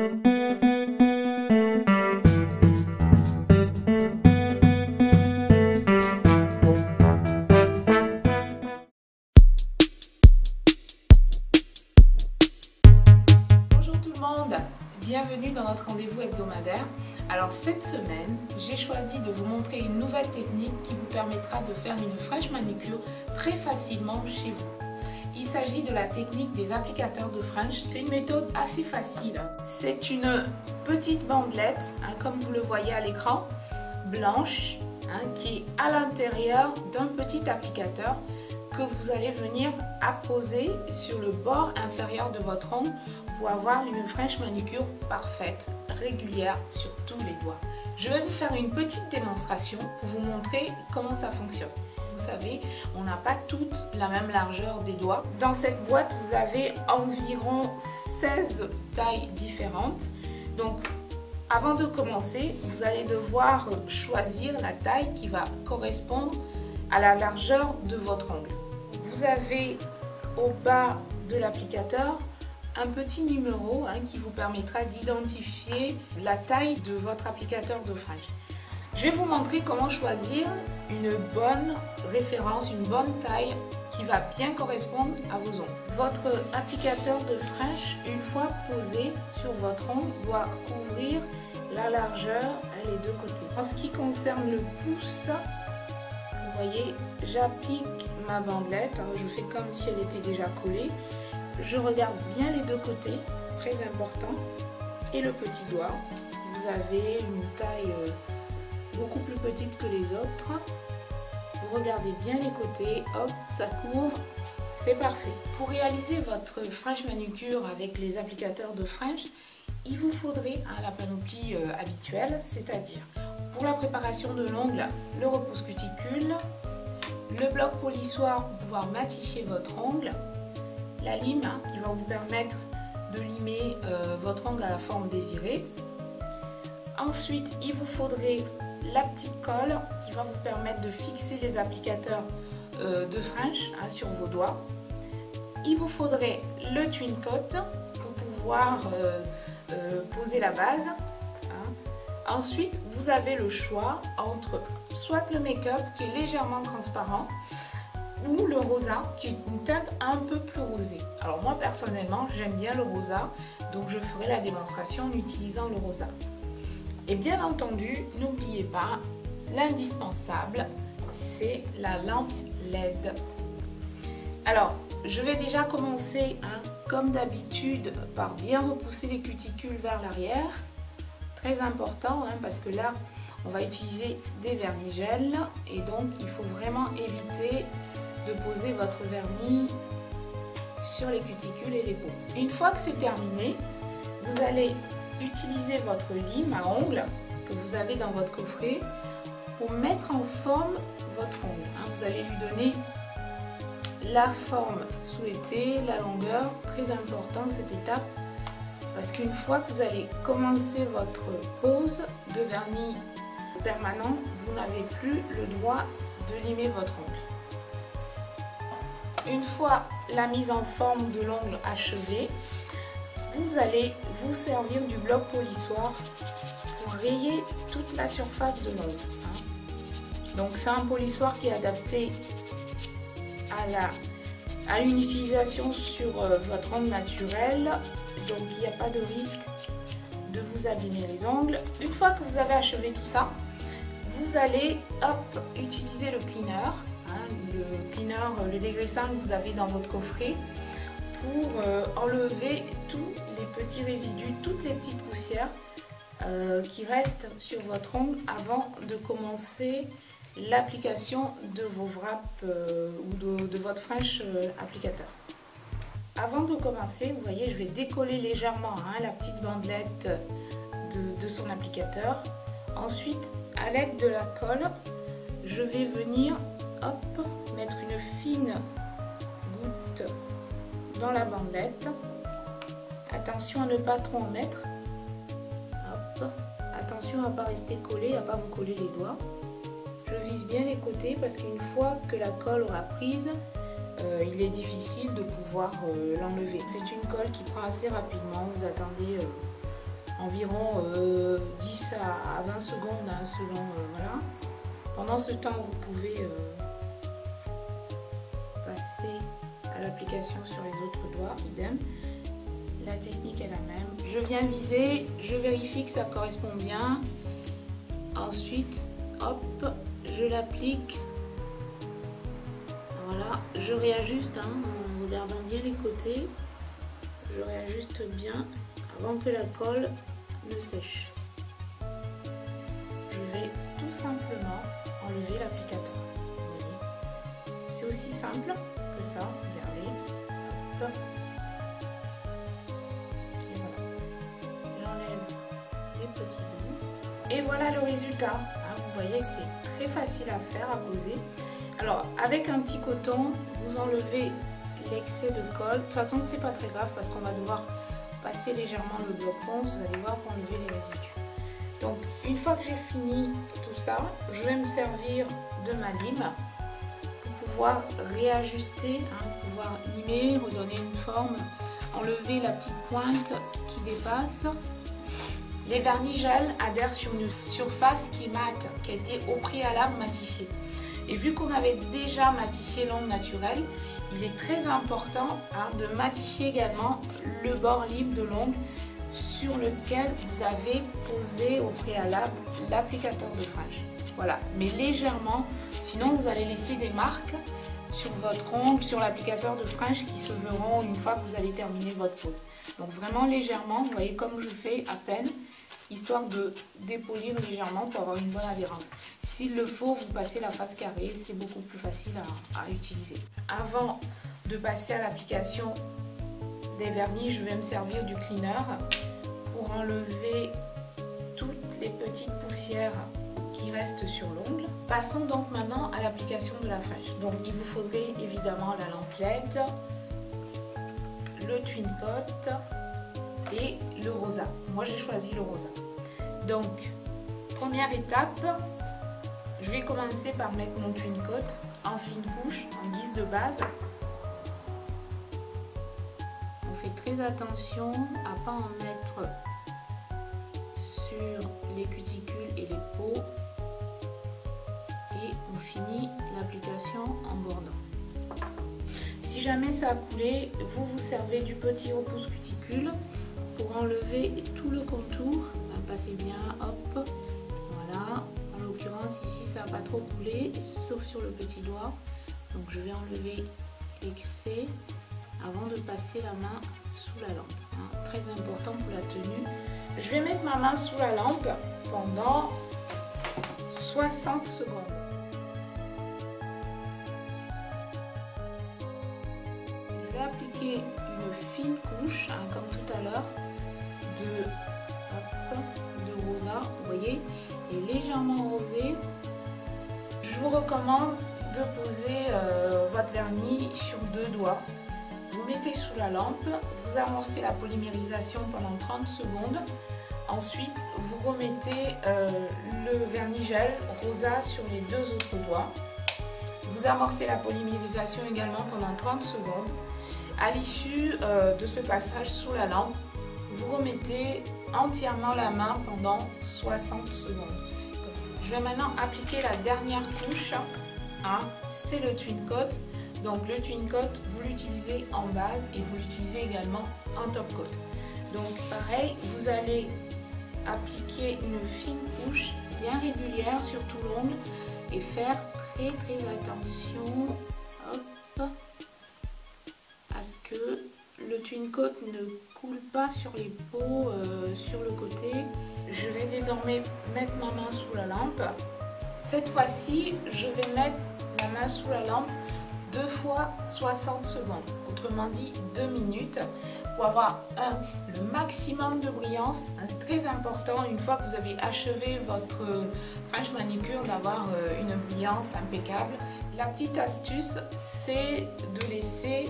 Bonjour tout le monde, bienvenue dans notre rendez-vous hebdomadaire. Alors cette semaine, j'ai choisi de vous montrer une nouvelle technique qui vous permettra de faire une fraîche manucure très facilement chez vous. Il s'agit de la technique des applicateurs de French. C'est une méthode assez facile. C'est une petite bandelette, comme vous le voyez à l'écran, blanche, qui est à l'intérieur d'un petit applicateur que vous allez venir apposer sur le bord inférieur de votre ongle pour avoir une fraîche manucure parfaite, régulière sur tous les doigts. Je vais vous faire une petite démonstration pour vous montrer comment ça fonctionne. Vous savez, on n'a pas toutes la même largeur des doigts. Dans cette boîte, vous avez environ 16 tailles différentes. Donc, avant de commencer, vous allez devoir choisir la taille qui va correspondre à la largeur de votre ongle. Vous avez au bas de l'applicateur un petit numéro qui vous permettra d'identifier la taille de votre applicateur de French. Je vais vous montrer comment choisir une bonne référence, une bonne taille qui va bien correspondre à vos ongles. Votre applicateur de French, une fois posé sur votre ongle, doit couvrir la largeur les deux côtés. En ce qui concerne le pouce, vous voyez, j'applique ma bandelette, je fais comme si elle était déjà collée. Je regarde bien les deux côtés, très important, et le petit doigt. Vous avez une taille beaucoup plus petite que les autres. Vous regardez bien les côtés, hop, ça couvre, c'est parfait. Pour réaliser votre French manucure avec les applicateurs de French, il vous faudrait la panoplie habituelle, c'est-à-dire pour la préparation de l'ongle, le repousse cuticule, le bloc polissoir pour pouvoir matifier votre ongle, la lime qui va vous permettre de limer votre ongle à la forme désirée. Ensuite, il vous faudrait la petite colle qui va vous permettre de fixer les applicateurs de French sur vos doigts. Il vous faudrait le twin coat pour pouvoir poser la base. Ensuite, vous avez le choix entre soit le make-up qui est légèrement transparent ou le rosa qui est une teinte un peu plus rosée. Alors moi personnellement j'aime bien le rosa, donc je ferai la démonstration en utilisant le rosa. Et bien entendu, n'oubliez pas, l'indispensable, c'est la lampe LED. Alors, je vais déjà commencer, comme d'habitude, par bien repousser les cuticules vers l'arrière. Très important, parce que là, on va utiliser des vernis gel et donc il faut vraiment éviter de poser votre vernis sur les cuticules et les peaux. Une fois que c'est terminé, vous allez utiliser votre lime à ongles que vous avez dans votre coffret pour mettre en forme votre ongle. Vous allez lui donner la forme souhaitée, la longueur, très important cette étape parce qu'une fois que vous allez commencer votre pose de vernis permanent, vous n'avez plus le droit de limer votre ongle. Une fois la mise en forme de l'ongle achevée, vous allez vous servir du bloc polissoir pour rayer toute la surface de l'ongle. Donc c'est un polissoir qui est adapté à une utilisation sur votre ongle naturel, donc il n'y a pas de risque de vous abîmer les ongles. Une fois que vous avez achevé tout ça, vous allez utiliser le cleaner, le dégraissant que vous avez dans votre coffret pour enlever tous les petits résidus, toutes les petites poussières qui restent sur votre ongle avant de commencer l'application de vos wraps ou de votre French applicateur. Avant de commencer, vous voyez, je vais décoller légèrement la petite bandelette de son applicateur. Ensuite, à l'aide de la colle, je vais venir mettre une fine goutte dans la bandelette. Attention à ne pas trop en mettre. Attention à ne pas rester collé, à ne pas vous coller les doigts. Je vise bien les côtés parce qu'une fois que la colle aura prise, il est difficile de pouvoir l'enlever. C'est une colle qui prend assez rapidement, vous attendez environ 10 à 20 secondes hein, selon voilà. Pendant ce temps vous pouvez passer à l'application sur les autres doigts, idem. La technique est la même. Je viens viser, je vérifie que ça correspond bien. Ensuite, hop, je l'applique. Voilà, je réajuste hein, en regardant bien les côtés. Je réajuste bien avant que la colle ne sèche. Je vais tout simplement enlever l'applicateur. C'est aussi simple que ça, regardez. Hop. Et voilà. J'enlève les petits bouts. Et voilà le résultat. Hein, vous voyez, c'est très facile à faire, à poser. Alors, avec un petit coton, vous enlevez l'excès de colle. De toute façon, c'est pas très grave parce qu'on va devoir passer légèrement le bloc ponce. Vous allez voir pour enlever les résidus. Donc, une fois que j'ai fini tout ça, je vais me servir de ma lime pour pouvoir réajuster, hein, pouvoir limer, redonner une forme, enlever la petite pointe qui dépasse. Les vernis gel adhèrent sur une surface qui est mate, qui a été au préalable matifiée. Et vu qu'on avait déjà matifié l'ongle naturelle, il est très important hein, de matifier également le bord libre de l'ongle sur lequel vous avez posé au préalable l'applicateur de French. Voilà, mais légèrement, sinon vous allez laisser des marques sur votre ongle, sur l'applicateur de French qui se verront une fois que vous allez terminer votre pose. Donc vraiment légèrement, vous voyez comme je fais à peine, histoire de dépolir légèrement pour avoir une bonne adhérence. S'il le faut, vous passez la face carrée, c'est beaucoup plus facile à utiliser. Avant de passer à l'application des vernis, je vais me servir du cleaner pour enlever toutes les petites poussières qui restent sur l'ongle. Passons donc maintenant à l'application de la French. Donc il vous faudrait évidemment la lampe LED, le twin coat et le rosa. Moi j'ai choisi le rosa. Donc première étape, je vais commencer par mettre mon twin coat en fine couche en guise de base. On fait très attention à ne pas en mettre sur les cuticules et les peaux. Et on finit l'application en bordant. Si jamais ça a coulé, vous vous servez du petit repousse cuticule pour enlever tout le contour. Passez bien, hop, voilà. En l'occurrence ici ça n'a pas trop coulé, sauf sur le petit doigt. Donc je vais enlever l'excès avant de passer la main sous la lampe. Hein. Très important pour la tenue. Je vais mettre ma main sous la lampe pendant 60 secondes. Je vais appliquer une fine couche, hein, comme tout à l'heure, de rosa, vous voyez, est légèrement rosé. Je vous recommande de poser votre vernis sur 2 doigts. Vous mettez sous la lampe, vous amorcez la polymérisation pendant 30 secondes. Ensuite, vous remettez le vernis gel rosa sur les 2 autres doigts. Vous amorcez la polymérisation également pendant 30 secondes. À l'issue de ce passage sous la lampe, vous remettez entièrement la main pendant 60 secondes. Je vais maintenant appliquer la dernière couche, hein, c'est le twin coat. Donc le twin coat, vous l'utilisez en base et vous l'utilisez également en top coat. Donc pareil, vous allez appliquer une fine couche bien régulière sur tout l'ongle et faire très attention, hop, à ce que le twin coat ne coule pas sur les peaux, sur le côté. Je vais désormais mettre ma main sous la lampe. Cette fois-ci, je vais mettre la main sous la lampe 2 fois 60 secondes, autrement dit 2 minutes, pour avoir le maximum de brillance. C'est très important une fois que vous avez achevé votre French manicure d'avoir une brillance impeccable. La petite astuce, c'est de laisser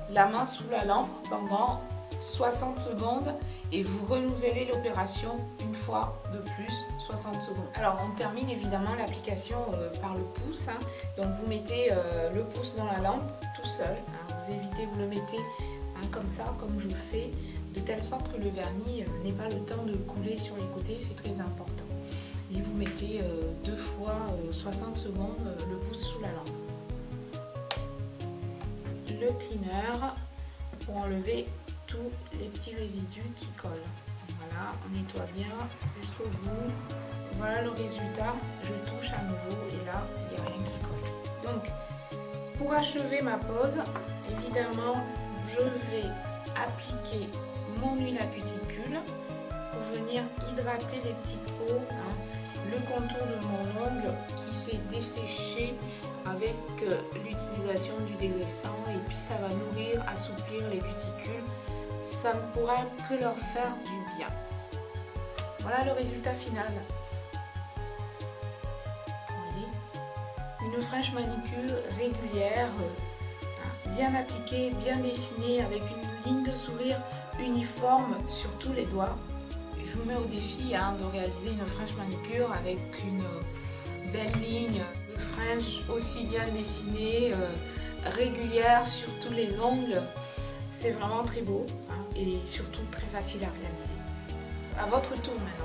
la main sous la lampe pendant 60 secondes et vous renouvelez l'opération une fois de plus 60 secondes. Alors on termine évidemment l'application par le pouce, hein. Donc vous mettez le pouce dans la lampe tout seul, hein. Vous évitez, vous le mettez hein, comme ça, comme je le fais, de telle sorte que le vernis n'ait pas le temps de couler sur les côtés, c'est très important. Et vous mettez 2 fois 60 secondes le pouce sous la lampe. Le cleaner pour enlever tous les petits résidus qui collent. Voilà, on nettoie bien jusqu'au bout. Voilà le résultat, je touche à nouveau et là, il n'y a rien qui colle. Donc, pour achever ma pose, évidemment, je vais appliquer mon huile à cuticule pour venir hydrater les petites peaux, le contour de mon ongle qui s'est desséché avec l'utilisation du dégraissant, et puis ça va nourrir, assouplir les cuticules. Ça ne pourra que leur faire du bien. Voilà le résultat final. Une fraîche manicure régulière, bien appliquée, bien dessinée, avec une ligne de sourire uniforme sur tous les doigts. Je vous mets au défi de réaliser une fraîche manicure avec une belle ligne de French aussi bien dessinée, régulière sur tous les ongles. C'est vraiment très beau et surtout très facile à réaliser. À votre tour maintenant.